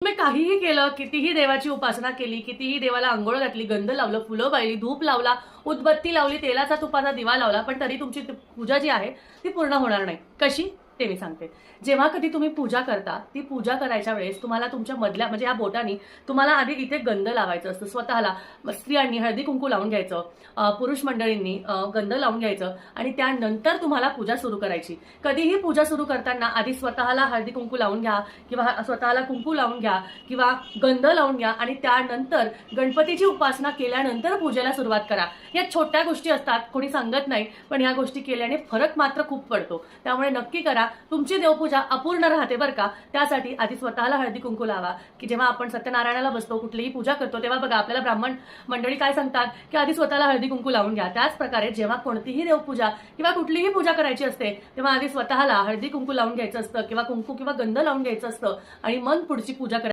तुम्ही काहीही केलं, कितीही देवाची उपासना केली, कितीही देवाला अंघोळ घातली, गंध लावलं, फुलं वाहिली, धूप लावला, उदबत्ती लावली, तेलाचा तुपाचा दिवा लावला, पण तरी तुमची पूजा जी आहे ती पूर्ण होणार नाही. कशी ते मी सांगते. जेव्हा कधी तुम्ही पूजा करता, ती पूजा करायच्या वेळेस तुम्हाला तुमच्या मधल्या म्हणजे या बोटानी तुम्हाला आधी इथे गंध लावायचं असतं स्वतःला. स्त्रियांनी हळदी कुंकू लावून घ्यायचं, पुरुष मंडळींनी गंध लावून घ्यायचं आणि त्यानंतर तुम्हाला पूजा सुरू करायची. कधीही पूजा सुरू करताना आधी स्वतःला हळदी कुंकू लावून घ्या किंवा स्वतःला कुंकू लावून घ्या किंवा गंध लावून घ्या आणि त्यानंतर गणपतीची उपासना केल्यानंतर पूजेला सुरुवात करा. या छोट्या गोष्टी असतात, कोणी सांगत नाही, पण या गोष्टी केल्याने फरक मात्र खूप पडतो. त्यामुळे नक्की करा. तुमची देवपूजा अपूर्ण राहते बरं का. त्यासाठी आधी स्वतःला हळदी कुंकू लावा, की जेव्हा आपण सत्यनारायणाला बसतो, कुठलीही पूजा करतो, तेव्हा बघा आपल्याला ब्राह्मण मंडळी काय सांगतात की आधी स्वतःला हळदी कुंकू लावून घ्या. त्याच प्रकारे जेव्हा कोणतीही देवपूजा किंवा कुठलीही पूजा करायची असते तेव्हा आधी स्वतःला हळदी कुंकू लावून घ्यायचं असतं किंवा कुंकू किंवा गंध लावून घ्यायचं असतं आणि मग पुढची पूजा करायची.